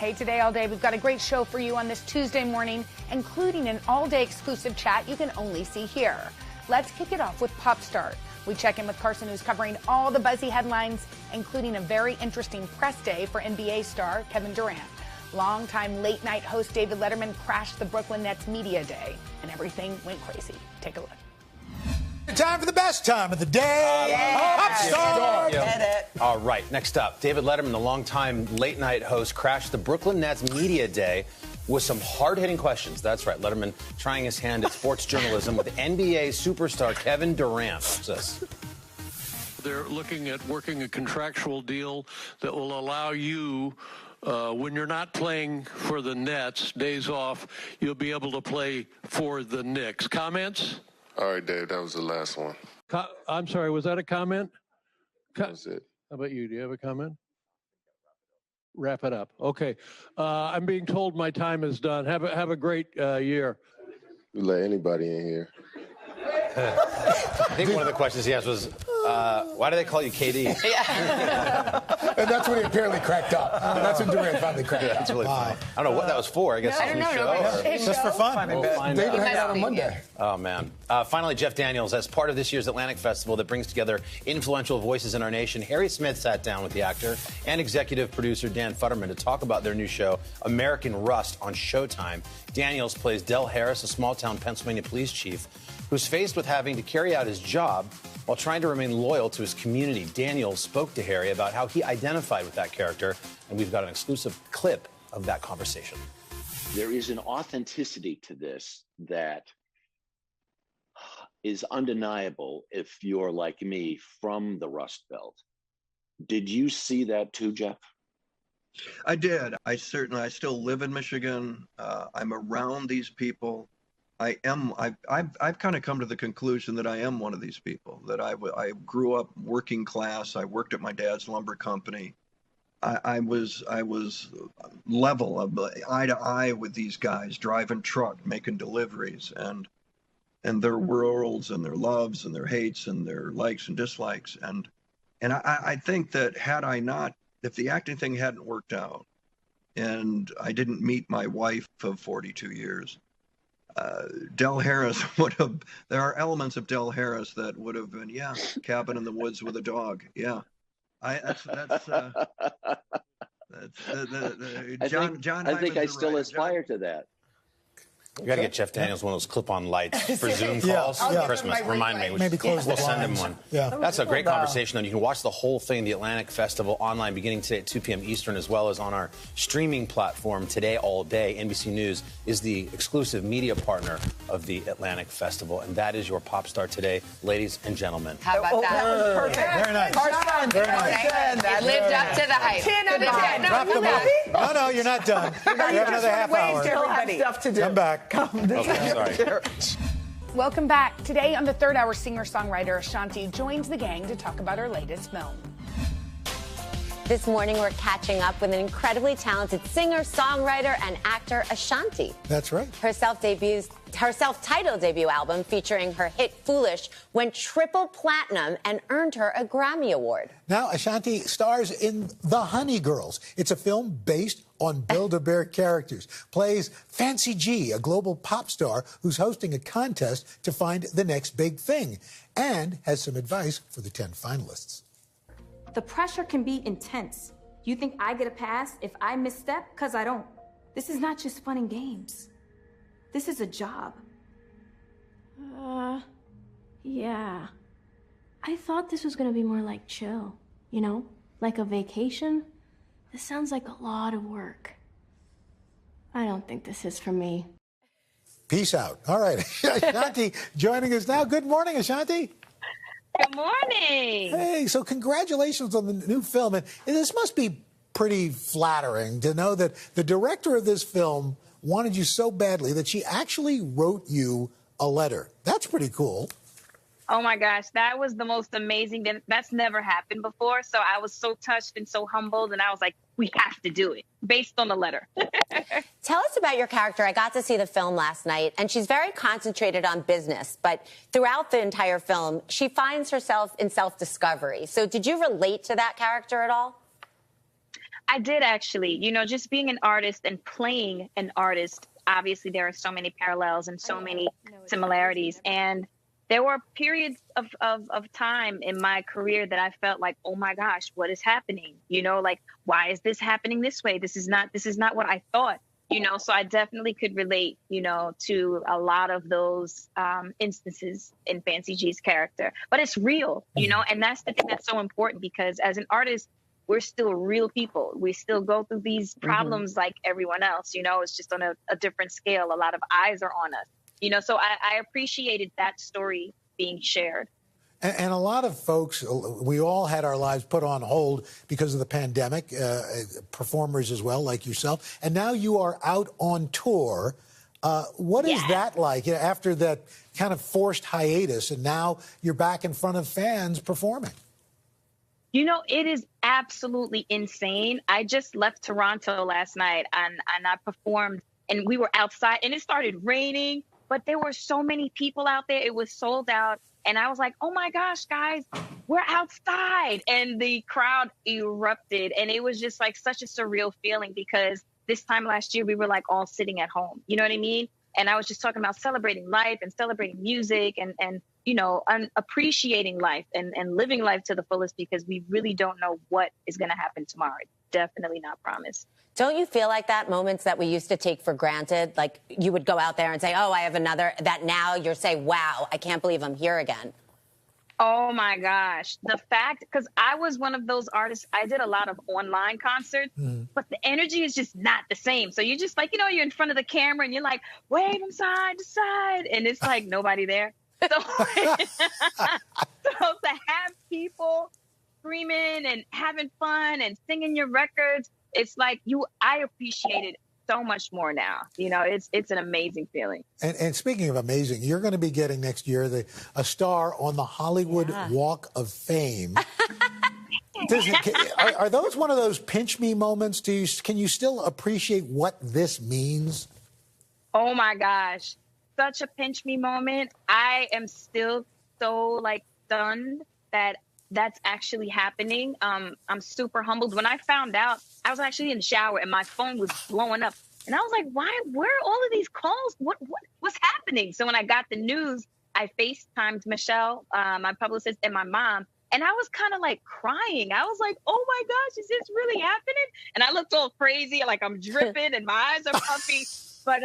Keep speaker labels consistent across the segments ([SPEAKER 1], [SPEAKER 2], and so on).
[SPEAKER 1] Hey, today, all day, we've got a great show for you on this Tuesday morning, including an all-day exclusive chat you can only see here. Let's kick it off with Pop Star. We check in with Carson, who's covering all the buzzy headlines, including a very interesting press day for NBA star Kevin Durant. Longtime late-night host David Letterman crashed the Brooklyn Nets Media Day, and everything went crazy. Take a look.
[SPEAKER 2] Time for the best time of the day. Pop Star.
[SPEAKER 3] All right, next up, David Letterman, the longtime late-night host, crashed the Brooklyn Nets Media Day with some hard-hitting questions. That's right, Letterman trying his hand at sports journalism with NBA superstar Kevin Durant. What's this?
[SPEAKER 4] They're looking at working a contractual deal that will allow you, when you're not playing for the Nets, days off, you'll be able to play for the Knicks. Comments?
[SPEAKER 5] All right, Dave, that was the last one.
[SPEAKER 4] I'm sorry, was that a comment?
[SPEAKER 5] That was it.
[SPEAKER 4] How about you? Do you have a comment? Wrap it up. Okay. I'm being told my time is done. Have a great year.
[SPEAKER 5] You let anybody in here.
[SPEAKER 3] I think one of the questions he asked was, why do they call you KD?
[SPEAKER 2] And that's when he apparently cracked up. That's when Durant finally cracked up.
[SPEAKER 3] That's really funny. I don't know what that was for. I guess
[SPEAKER 1] I don't know.
[SPEAKER 3] show.
[SPEAKER 2] Just for fun.
[SPEAKER 3] We'll find
[SPEAKER 2] David
[SPEAKER 3] out.
[SPEAKER 2] hang out on Monday.
[SPEAKER 3] Oh, man. Finally, Jeff Daniels, as part of this year's Atlantic Festival that brings together influential voices in our nation, Harry Smith sat down with the actor and executive producer Dan Futterman to talk about their new show, American Rust, on Showtime. Daniels plays Del Harris, a small-town Pennsylvania police chief who's faced with having to carry out his job while trying to remain loyal to his community. Daniels spoke to Harry about how he identified with that character, and we've got an exclusive clip of that conversation.
[SPEAKER 6] There is an authenticity to this that is undeniable if you're like me from the Rust Belt. Did you see that too, Jeff?
[SPEAKER 7] I did. I still live in Michigan. I'm around these people. I've kind of come to the conclusion that I am one of these people, that I grew up working class. I worked at my dad's lumber company. I was level, eye to eye with these guys, driving truck, making deliveries, and their worlds and their loves and their hates and their likes and dislikes. And I think that if the acting thing hadn't worked out and I didn't meet my wife of 42 years, Del Harris there are elements of Del Harris that would have been, cabin in the woods with a dog. Yeah.
[SPEAKER 6] I think I still aspire to that.
[SPEAKER 3] We got to get Jeff Daniels one of those clip-on lights for Zoom calls for Christmas. Remind me.
[SPEAKER 2] Maybe close the
[SPEAKER 3] We'll send him
[SPEAKER 2] blinds.
[SPEAKER 3] one.
[SPEAKER 2] Yeah.
[SPEAKER 3] That's a great conversation, and you can watch the whole thing, the Atlantic Festival, online beginning today at 2 p.m. Eastern, as well as on our streaming platform today all day. NBC News is the exclusive media partner of the Atlantic Festival, and that is your Pop Star today, ladies and gentlemen.
[SPEAKER 8] How about that?
[SPEAKER 2] That was perfect. Very nice.
[SPEAKER 8] Carson,
[SPEAKER 2] Very nice.
[SPEAKER 8] it lived up to the hype.
[SPEAKER 1] 10 out of 10.
[SPEAKER 2] Drop the mic. No, you're not done. You have another half hour.
[SPEAKER 1] Still have stuff to do.
[SPEAKER 2] Come back.
[SPEAKER 3] Okay, sorry.
[SPEAKER 1] Welcome back. Today on the third hour, singer-songwriter Ashanti joins the gang to talk about her latest film.
[SPEAKER 9] This morning, we're catching up with an incredibly talented singer, songwriter, and actor, Ashanti.
[SPEAKER 2] That's right.
[SPEAKER 9] Her self-titled debut album, featuring her hit Foolish, went triple platinum and earned her a Grammy Award.
[SPEAKER 2] Now, Ashanti stars in The Honey Girls. It's a film based on Build-A-Bear characters. Plays Fancy G, a global pop star who's hosting a contest to find the next big thing, and has some advice for the 10 finalists.
[SPEAKER 10] The pressure can be intense. You think I get a pass if I misstep? Because I don't. This is not just fun and games. This is a job.
[SPEAKER 11] Yeah. I thought this was gonna be more like chill, you know? Like a vacation. This sounds like a lot of work. I don't think this is for me.
[SPEAKER 2] Peace out. All right. Ashanti joining us now. Good morning, Ashanti.
[SPEAKER 12] Good morning.
[SPEAKER 2] Hey, so congratulations on the new film. And this must be pretty flattering to know that the director of this film wanted you so badly that she actually wrote you a letter. That's pretty cool.
[SPEAKER 12] Oh my gosh, that was the most amazing. That's never happened before. So I was so touched and so humbled. And I was like, we have to do it based on the letter.
[SPEAKER 9] Tell us about your character. I got to see the film last night, and she's very concentrated on business. But throughout the entire film, she finds herself in self-discovery. So did you relate to that character at all?
[SPEAKER 12] I did actually. You know, just being an artist and playing an artist, obviously there are so many parallels and so many similarities. And there were periods of time in my career that I felt like, oh my gosh, what is happening? You know, like, why is this happening this way? This is not what I thought. You know, so I definitely could relate, you know, to a lot of those instances in Fancy G's character. But it's real, you know, and that's the thing that's so important, because as an artist, we're still real people. We still go through these problems like everyone else, you know, it's just on a different scale. A lot of eyes are on us, you know, so I appreciated that story being shared.
[SPEAKER 2] And a lot of folks, we all had our lives put on hold because of the pandemic, performers as well, like yourself. And now you are out on tour. What is that like after that kind of forced hiatus, and now you're back in front of fans performing?
[SPEAKER 12] You know, it is absolutely insane. I just left Toronto last night and I performed, and we were outside and it started raining, but there were so many people out there. It was sold out. And I was like, oh my gosh, guys, we're outside. And the crowd erupted. And it was just like such a surreal feeling, because this time last year, we were like all sitting at home. You know what I mean? And I was just talking about celebrating life and celebrating music and you know, appreciating life and living life to the fullest, because we really don't know what is going to happen tomorrow. It's definitely not promised.
[SPEAKER 9] Don't you feel like that, moments that we used to take for granted, like you would go out there and say, oh, I have another, that now you're saying, wow, I can't believe I'm here again?
[SPEAKER 12] Oh my gosh. The fact, because I was one of those artists, I did a lot of online concerts, but the energy is just not the same. So you're just like, you know, you're in front of the camera and you're like, wave from side to side. And it's like nobody there. So, so to have people screaming and having fun and singing your records, it's like I appreciate it so much more now. You know, it's an amazing feling.
[SPEAKER 2] And speaking of amazing, you're going to be getting next year a star on the Hollywood Walk of Fame. Are those one of those pinch me moments? Can you still appreciate what this means?
[SPEAKER 12] Oh my gosh, such a pinch me moment. I am still so like stunned that that's actually happening. I'm super humbled. When I found out, I was actually in the shower and my phone was blowing up. And I was like, where are all of these calls? What's happening? So when I got the news, I FaceTimed Michelle, my publicist, and my mom. And I was kind of like crying. I was like, oh my gosh, is this really happening? And I looked all crazy, like I'm dripping and my eyes are puffy. But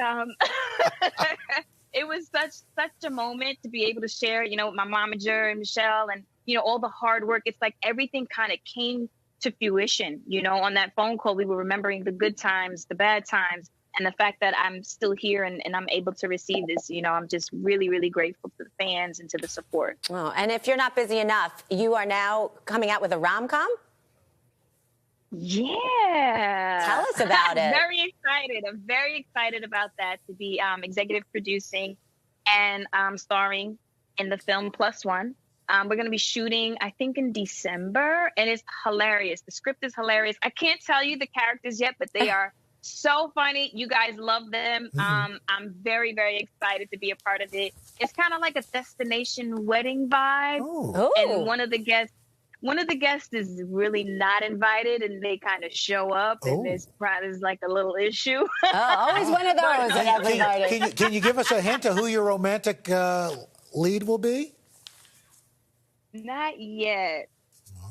[SPEAKER 12] it was such a moment to be able to share, you know, with my momager and Michelle, and, you know, all the hard work. It's like everything kind of came to fruition. You know, on that phone call, we were remembering the good times, the bad times, and the fact that I'm still here and I'm able to receive this. You know, I'm just really, really grateful to the fans and to the support.
[SPEAKER 9] Oh, and if you're not busy enough, you are now coming out with a rom-com?
[SPEAKER 12] Yeah.
[SPEAKER 9] Tell us about it.
[SPEAKER 12] Very excited. I'm very excited about that, to be executive producing and starring in the film Plus One. We're going to be shooting, I think, in December, and it's hilarious. The script is hilarious. I can't tell you the characters yet, but they are so funny. You guys love them. I'm very, very excited to be a part of it. It's kind of like a destination wedding vibe.
[SPEAKER 2] Oh.
[SPEAKER 12] And one of the guests is really not invited, and they kind of show up, and there's like a little issue.
[SPEAKER 9] Always one of those.
[SPEAKER 2] Can you give us a hint of who your romantic lead will be?
[SPEAKER 12] Not yet,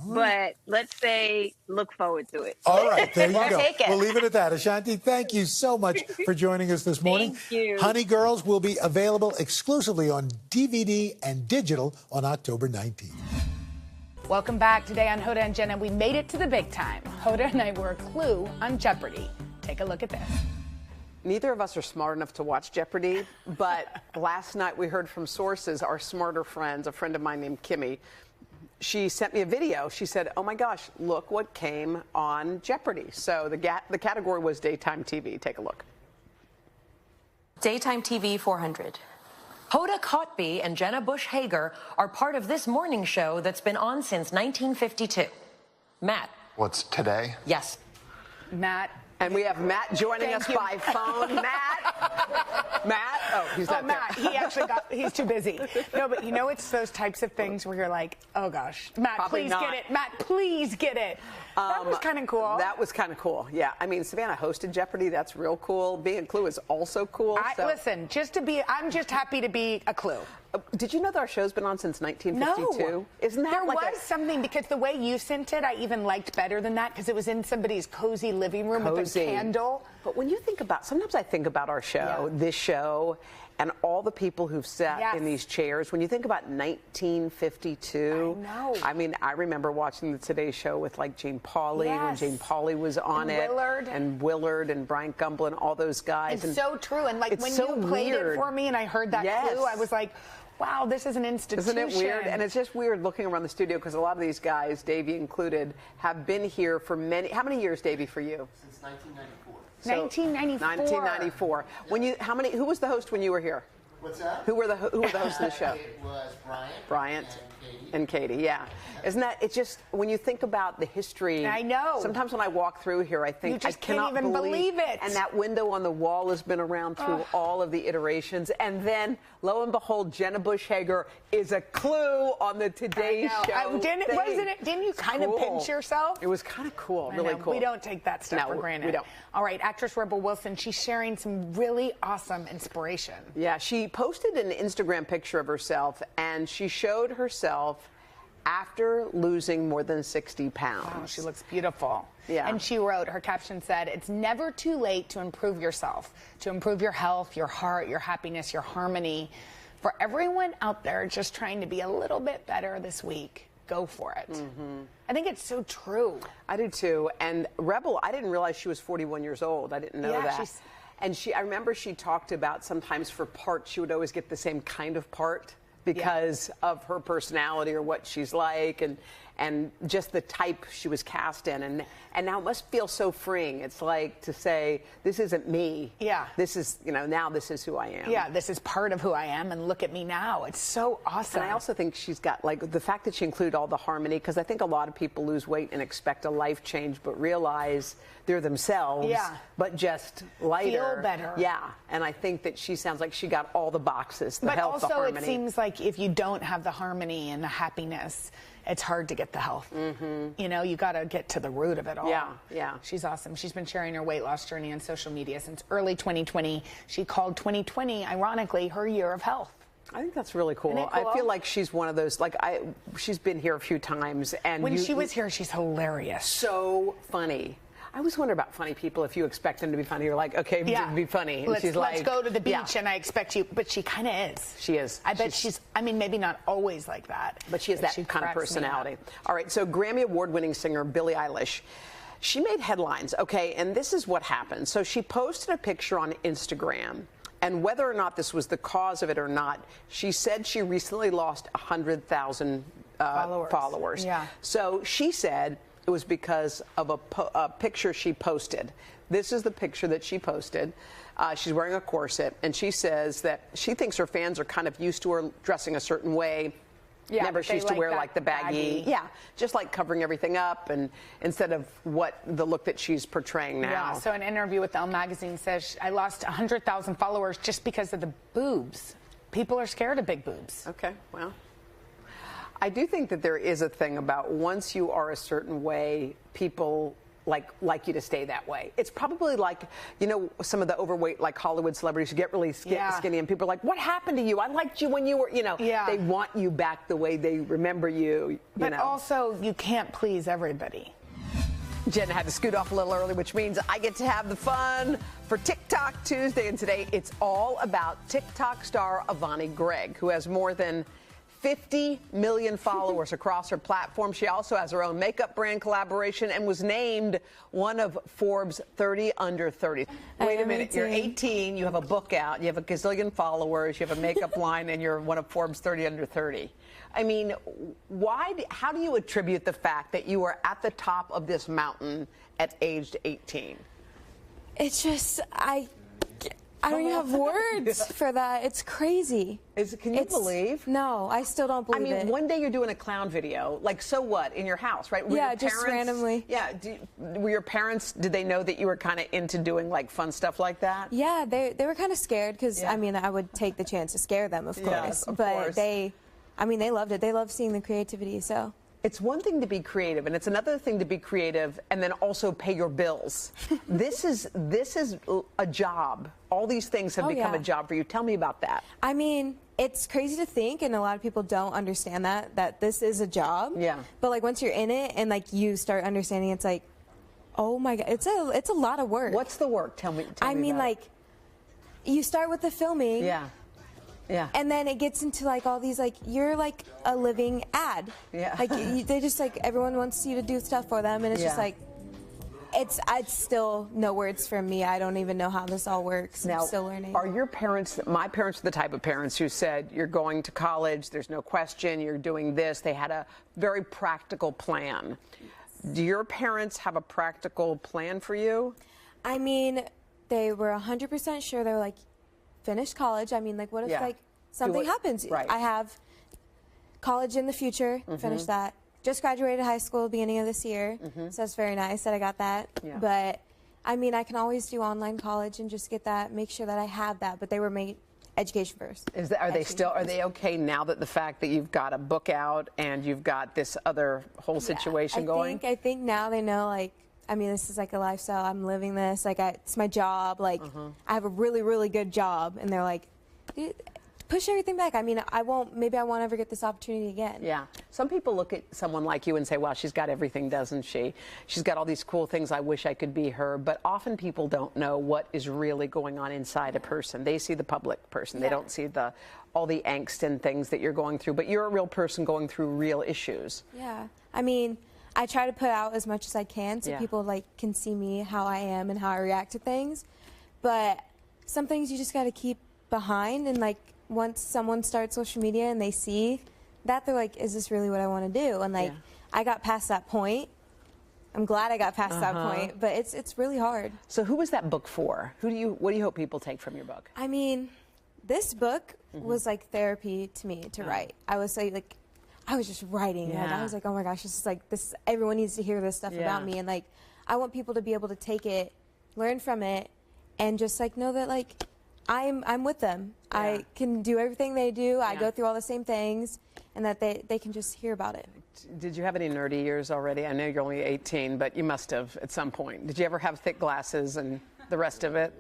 [SPEAKER 12] but let's say look forward to it.
[SPEAKER 2] All right, there you go.
[SPEAKER 9] Take it.
[SPEAKER 2] We'll leave it at that. Ashanti, thank you so much for joining us this morning.
[SPEAKER 12] Thank you.
[SPEAKER 2] Honey Girls will be available exclusively on DVD and digital on October 19th.
[SPEAKER 1] Welcome back. Today on Hoda and Jenna, we made it to the big time. Hoda and I were a clue on Jeopardy. Take a look at this.
[SPEAKER 8] Neither of us are smart enough to watch Jeopardy, but last night we heard from sources, our smarter friends, a friend of mine named Kimmy. She sent me a video. She said, oh my gosh, look what came on Jeopardy. So the category was daytime TV. Take a look.
[SPEAKER 13] Daytime TV 400. Hoda Kotb and Jenna Bush Hager are part of this morning show that's been on since 1952. Matt.
[SPEAKER 14] What's today?
[SPEAKER 13] Yes.
[SPEAKER 1] Matt,
[SPEAKER 8] And we have Matt joining us by phone. Matt? Oh, he's not
[SPEAKER 1] Matt.
[SPEAKER 8] there.
[SPEAKER 1] He's too busy. No, but you know, it's those types of things where you're like, oh gosh, Matt,
[SPEAKER 8] Probably
[SPEAKER 1] please
[SPEAKER 8] not.
[SPEAKER 1] get it. Matt, please get it. That was kind of cool.
[SPEAKER 8] That was kind of cool, yeah. I mean, Savannah hosted Jeopardy. That's real cool. Being a Clue is also cool.
[SPEAKER 1] Listen, I'm just happy to be a Clue.
[SPEAKER 8] Did you know that our show's been on since 1952?
[SPEAKER 1] No.
[SPEAKER 8] Isn't that
[SPEAKER 1] there
[SPEAKER 8] like
[SPEAKER 1] was something, because the way you sent it, I even liked better than that, because it was in somebody's cozy living room with a candle.
[SPEAKER 8] But when you think about, sometimes I think about our show, this show, and all the people who've sat in these chairs. When you think about 1952,
[SPEAKER 1] I know.
[SPEAKER 8] I mean, I remember watching the Today Show with like Jane Pauley when Jane Pauley was on it, and Willard and Brian Gumble and all those guys.
[SPEAKER 1] It's so true. And like when you played it for me and I heard that Clue, I was like, wow, this is an institution.
[SPEAKER 8] Isn't it weird? And it's just weird looking around the studio because a lot of these guys, Davey included, have been here for how many years, Davey, for you?
[SPEAKER 14] Since 1994.
[SPEAKER 8] 1994. Who was the host when you were here?
[SPEAKER 14] What's that?
[SPEAKER 8] Who were the hosts of the show?
[SPEAKER 14] It was
[SPEAKER 8] Bryant and Katie, yeah. Isn't that, it's just, when you think about the history.
[SPEAKER 1] I know.
[SPEAKER 8] Sometimes when I walk through here, I think,
[SPEAKER 1] you just
[SPEAKER 8] I cannot
[SPEAKER 1] can't even believe it.
[SPEAKER 8] And that window on the wall has been around through all of the iterations. And then, lo and behold, Jenna Bush Hager is a Clue on the Today Show.
[SPEAKER 1] Didn't you kind of pinch yourself?
[SPEAKER 8] It was kind of cool, really cool.
[SPEAKER 1] We don't take that stuff for granted.
[SPEAKER 8] We don't.
[SPEAKER 1] All right, actress Rebel Wilson, she's sharing some really awesome inspiration.
[SPEAKER 8] Yeah, she posted an Instagram picture of herself, and she showed herself after losing more than 60 pounds.
[SPEAKER 1] Wow, she looks beautiful.
[SPEAKER 8] Yeah.
[SPEAKER 1] And she wrote, her caption said, "It's never too late to improve yourself, to improve your health, your heart, your happiness, your harmony. For everyone out there just trying to be a little bit better this week, go for it." Mm-hmm. I think it's so true.
[SPEAKER 8] I do too. And Rebel, I didn't realize she was 41 years old. I didn't know that. And I remember she talked about sometimes for parts, she would always get the same kind of part because of her personality or what she's like and just the type she was cast in. And now it must feel so freeing. It's like to say, this isn't me.
[SPEAKER 1] Yeah.
[SPEAKER 8] This is, now this is who I am.
[SPEAKER 1] Yeah, this is part of who I am, and look at me now. It's so awesome.
[SPEAKER 8] And I also think she's got, like, the fact that she included all the harmony, because I think a lot of people lose weight and expect a life change, but realize they're themselves, but just lighter.
[SPEAKER 1] Feel better.
[SPEAKER 8] Yeah, and I think that she sounds like she got all the boxes, the health, the harmony.
[SPEAKER 1] But also it seems like if you don't have the harmony and the happiness, it's hard to get the health. Mm-hmm. You got to get to the root of it all.
[SPEAKER 8] Yeah.
[SPEAKER 1] She's awesome. She's been sharing her weight loss journey on social media since early 2020. She called 2020, ironically, her year of health.
[SPEAKER 8] I think that's really cool. I feel like she's one of those, she's been here a few times. And
[SPEAKER 1] when she was here, she's hilarious.
[SPEAKER 8] So funny. I always wonder about funny people. If you expect them to be funny, you're like, okay, be funny. And
[SPEAKER 1] let's go to the beach, and I expect you. But she kind of is.
[SPEAKER 8] She is.
[SPEAKER 1] I bet she's. I mean, maybe not always like that.
[SPEAKER 8] But she has that kind of personality. All right. So Grammy Award-winning singer Billie Eilish, she made headlines. Okay, and this is what happened. So she posted a picture on Instagram. And whether or not this was the cause of it or not, she said she recently lost 100,000 followers.
[SPEAKER 1] Yeah.
[SPEAKER 8] So she said it was because of a picture she posted. This is the picture that she posted. She's wearing a corset, and she says that she thinks her fans are kind of used to her dressing a certain way.
[SPEAKER 1] Yeah,
[SPEAKER 8] remember, she used to wear like the baggy. Yeah, just like covering everything up, and instead of the look that she's portraying now.
[SPEAKER 1] Yeah, so an interview with Elle magazine says, "I lost 100,000 followers just because of the boobs. People are scared of big boobs."
[SPEAKER 8] Okay, well, I do think that there is a thing about once you are a certain way, people like you to stay that way. It's probably like, some of the overweight, like Hollywood celebrities who get really skinny, and people are like, "What happened to you? I liked you when you were," They want you back the way they remember you.
[SPEAKER 1] But also, you can't please everybody.
[SPEAKER 8] Jenna had to scoot off a little early, which means I get to have the fun for TikTok Tuesday. And today, it's all about TikTok star Avani Gregg, who has more than 50 million followers across her platform. She also has her own makeup brand collaboration and was named one of Forbes 30 Under 30. Wait a minute, you're 18, you have a book out, you have a gazillion followers, you have a makeup line, and you're one of Forbes 30 Under 30. I mean, how do you attribute the fact that you are at the top of this mountain at age 18?
[SPEAKER 11] It's just, I don't even have words for that. It's crazy.
[SPEAKER 8] Can you believe?
[SPEAKER 11] No, I still don't believe it.
[SPEAKER 8] One day you're doing a clown video, like, so what, in your house, right?
[SPEAKER 11] Yeah, just randomly.
[SPEAKER 8] Yeah, were your parents, did they know that you were kind of into doing, like, fun stuff like that?
[SPEAKER 11] Yeah, they were kind of scared because, I mean, I would take the chance to scare them, of course.
[SPEAKER 8] Yes, of
[SPEAKER 11] but
[SPEAKER 8] course.
[SPEAKER 11] they loved it. They loved seeing the creativity, so.
[SPEAKER 8] It's one thing to be creative, and it's another thing to be creative and then also pay your bills. This is a job. All these things have become a job for you. Tell me about that.
[SPEAKER 11] I mean, it's crazy to think, and a lot of people don't understand that this is a job.
[SPEAKER 8] Yeah.
[SPEAKER 11] But like once you're in it and like you start understanding, it's like, oh my God, it's a lot of work.
[SPEAKER 8] What's the work? Tell me.
[SPEAKER 11] I mean, like, you start with the filming.
[SPEAKER 8] Yeah. Yeah.
[SPEAKER 11] And then it gets into like all these, like, you're like a living ad.
[SPEAKER 8] Yeah.
[SPEAKER 11] Like they just like, everyone wants you to do stuff for them, and it's just like, it's still no words from me. I don't even know how this all works.
[SPEAKER 8] Now,
[SPEAKER 11] I'm still learning.
[SPEAKER 8] Are your parents, my parents are the type of parents who said, you're going to college, there's no question, you're doing this. They had a very practical plan. Do your parents have a practical plan for you?
[SPEAKER 11] I mean, they were 100% sure. They were like, finish college. I mean, like, what if like something happens?
[SPEAKER 8] Right.
[SPEAKER 11] I have college in the future. Finish that. Just graduated high school beginning of this year, so it's very nice that I got that.
[SPEAKER 8] Yeah.
[SPEAKER 11] But I mean, I can always do online college and just get that, make sure that I have that. But they were made education first.
[SPEAKER 8] Are they okay now that the fact that you've got a book out and you've got this other whole situation going?
[SPEAKER 11] I think now they know, like, I mean, this is like a lifestyle. I'm living this. Like, it's my job. Like, I have a really, really good job. And they're like, push everything back. I mean, maybe I won't ever get this opportunity again.
[SPEAKER 8] Yeah. Some people look at someone like you and say, wow, she's got everything, doesn't she? She's got all these cool things. I wish I could be her. But often people don't know what is really going on inside a person. They see the public person. They don't see all the angst and things that you're going through. But you're a real person going through real issues.
[SPEAKER 11] Yeah. I mean, I try to put out as much as I can so people like can see me, how I am, and how I react to things. But some things you just got to keep behind, and like once someone starts social media and they see that, they're like, is this really what I want to do? And like I got past that point. I'm glad I got past that point, but it's really hard.
[SPEAKER 8] So who was that book for? What do you hope people take from your book?
[SPEAKER 11] I mean, this book was like therapy to me to write. I was like I was just writing, and I was like, oh my gosh, this is like this. Everyone needs to hear this stuff about me, and like, I want people to be able to take it, learn from it, and just like know that like, I'm with them. I can do everything they do. I go through all the same things, and that they can just hear about it.
[SPEAKER 8] Did you have any nerdy years already? I know you're only 18, but you must have at some point. Did you ever have thick glasses and the rest of it?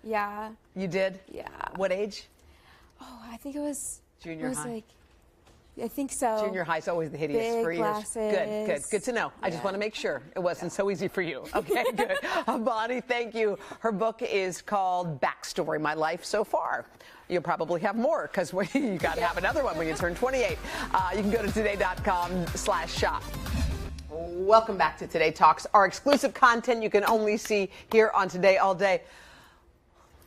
[SPEAKER 11] Yeah.
[SPEAKER 8] You did?
[SPEAKER 11] Yeah.
[SPEAKER 8] What age?
[SPEAKER 11] Oh, I think it was
[SPEAKER 8] junior high.
[SPEAKER 11] Like, I think so.
[SPEAKER 8] Junior high is always the hideous
[SPEAKER 11] Big
[SPEAKER 8] for years.
[SPEAKER 11] Glasses.
[SPEAKER 8] Good to know. I just want to make sure it wasn't so easy for you. Okay, good. Avani, thank you. Her book is called Backstory: My Life So Far. You'll probably have more because you got to have another one when you turn 28. You can go to today.com/shop. Welcome back to Today Talks. Our exclusive content you can only see here on Today All Day.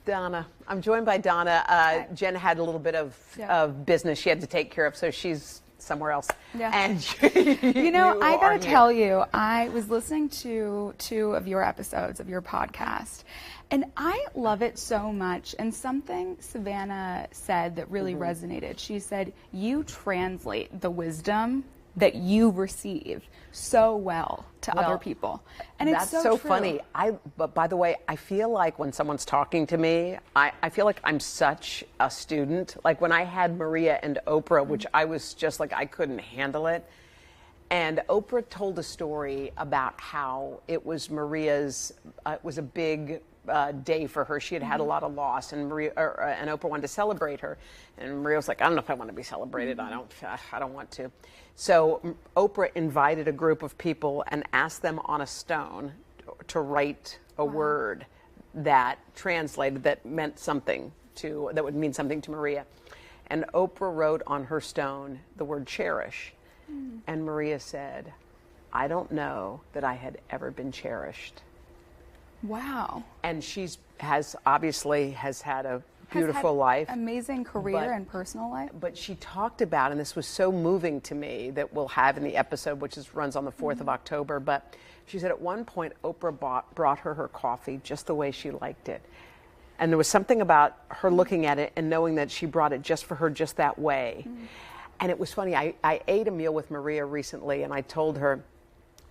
[SPEAKER 8] Donna. I'm joined by Donna. Jen had a little bit of business she had to take care of, so she's somewhere else.
[SPEAKER 14] Yeah.
[SPEAKER 8] And
[SPEAKER 14] you know, I gotta tell you, I was listening to 2 of your episodes of your podcast, and I love it so much. And something Savannah said that really resonated. She said, you translate the wisdom that you receive so well to other people. And
[SPEAKER 8] that's
[SPEAKER 14] it's so
[SPEAKER 8] true. Funny. But by the way, I feel like when someone's talking to me, I feel like I'm such a student. Like when I had Maria and Oprah, which I was just like, I couldn't handle it. And Oprah told a story about how it was Maria's, it was a big day for her. She had had a lot of loss, and and Oprah wanted to celebrate her. And Maria was like, I don't know if I want to be celebrated. I don't want to. So Oprah invited a group of people and asked them on a stone to write a word that translated, that meant something that would mean something to Maria. And Oprah wrote on her stone the word cherish. And Maria said, I don't know that I had ever been cherished.
[SPEAKER 14] Wow.
[SPEAKER 8] And has had a beautiful life.
[SPEAKER 14] Amazing career and personal life.
[SPEAKER 8] But she talked about, and this was so moving to me, that we'll have in the episode, which runs on the 4th of October, but she said at one point Oprah brought her coffee just the way she liked it. And there was something about her looking at it and knowing that she brought it just for her, just that way. And it was funny. I ate a meal with Maria recently, and I told her,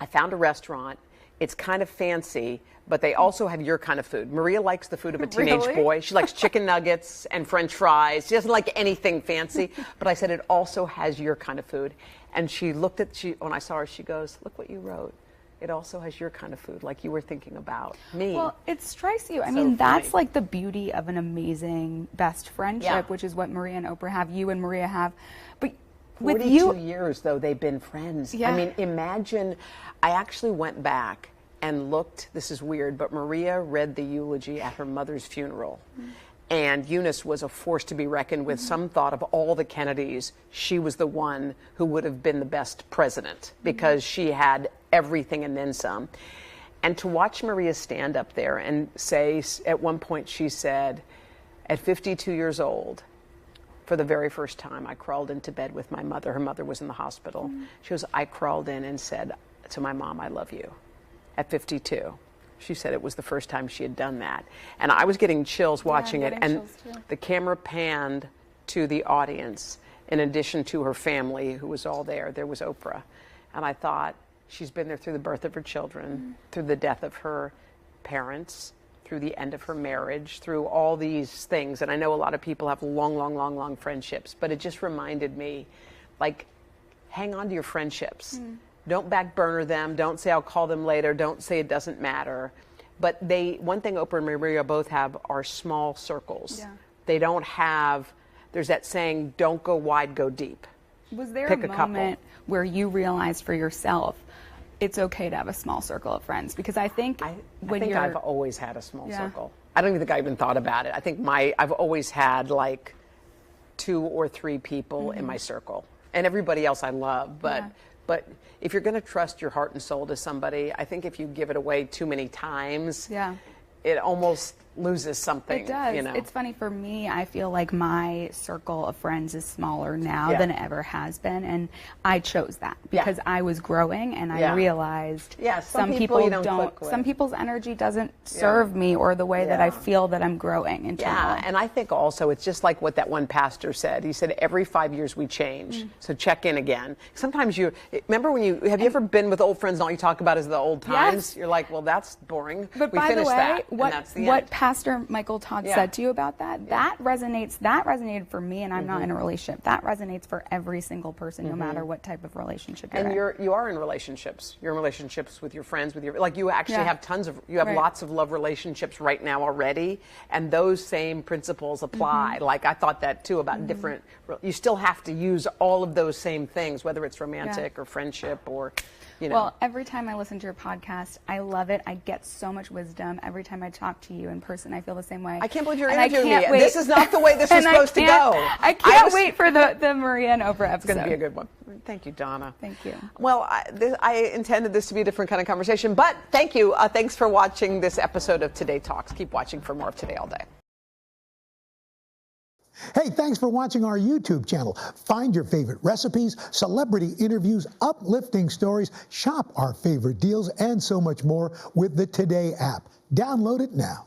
[SPEAKER 8] I found a restaurant. It's kind of fancy, but they also have your kind of food. Maria likes the food of a teenage boy. She likes chicken nuggets and French fries. She doesn't like anything fancy. But I said it also has your kind of food. And she looked at, when I saw her, she goes, look what you wrote. It also has your kind of food, like you were thinking about me.
[SPEAKER 14] Well, it strikes you. I mean, that's like the beauty of an amazing best friendship, which is what Maria and Oprah have, you and Maria have. But with
[SPEAKER 8] 42 years, though, they've been friends. I mean, imagine, I actually went back and looked, this is weird, but Maria read the eulogy at her mother's funeral. And Eunice was a force to be reckoned with. Some thought of all the Kennedys, she was the one who would have been the best president because she had everything and then some. And to watch Maria stand up there and say, at one point she said, at 52 years old, for the very first time, I crawled into bed with my mother. Her mother was in the hospital. She goes, I crawled in and said to my mom, I love you, at 52. She said it was the first time she had done that. And I was getting chills watching it. And the camera panned to the audience. In addition to her family, who was all there, there was Oprah. And I thought, she's been there through the birth of her children, through the death of her parents, through the end of her marriage, through all these things. And I know a lot of people have long friendships, but it just reminded me, like, hang on to your friendships. Don't back burner them. Don't say I'll call them later. Don't say it doesn't matter. But one thing Oprah and Maria both have are small circles. They don't have, there's that saying, don't go wide, go deep.
[SPEAKER 14] Was there a moment where you realized for yourself, it's okay to have a small circle of friends? Because I think
[SPEAKER 8] I've always had a small circle. I don't even think I even thought about it. I think I've always had like 2 or 3 people in my circle. And everybody else I love, but if you're going to trust your heart and soul to somebody, I think if you give it away too many times, it almost loses something.
[SPEAKER 14] It does.
[SPEAKER 8] You know?
[SPEAKER 14] It's funny for me. I feel like my circle of friends is smaller now than it ever has been, and I chose that because I was growing and I realized some people don't. Some people's energy doesn't serve me or the way that I feel that I'm growing internally.
[SPEAKER 8] And I think also it's just like what that one pastor said. He said every 5 years we change, so check in again. Sometimes remember when you ever been with old friends and all you talk about is the old times? You're like, well, that's boring.
[SPEAKER 14] But
[SPEAKER 8] we
[SPEAKER 14] by the way,
[SPEAKER 8] what
[SPEAKER 14] Pastor Michael Todd said to you about that, that resonated for me, and I'm not in a relationship. That resonates for every single person, no matter what type of relationship you're in.
[SPEAKER 8] And you are in relationships. You're in relationships with your friends, you actually have you have lots of love relationships right now already, and those same principles apply. Like I thought that too about different, you still have to use all of those same things, whether it's romantic or friendship or, you know.
[SPEAKER 14] Well, every time I listen to your podcast, I love it. I get so much wisdom. Every time I talk to you in person, I feel the same way.
[SPEAKER 8] I can't believe you're interviewing me. This is not the way this was supposed to go.
[SPEAKER 14] I can't wait for the Maria and Oprah episode.
[SPEAKER 8] It's going to be a good one. Thank you, Donna.
[SPEAKER 14] Thank you.
[SPEAKER 8] Well, I intended this to be a different kind of conversation, but thank you. Thanks for watching this episode of Today Talks. Keep watching for more of Today All Day.
[SPEAKER 2] Hey, thanks for watching our YouTube channel. Find your favorite recipes, celebrity interviews, uplifting stories, shop our favorite deals, and so much more with the Today app. Download it now.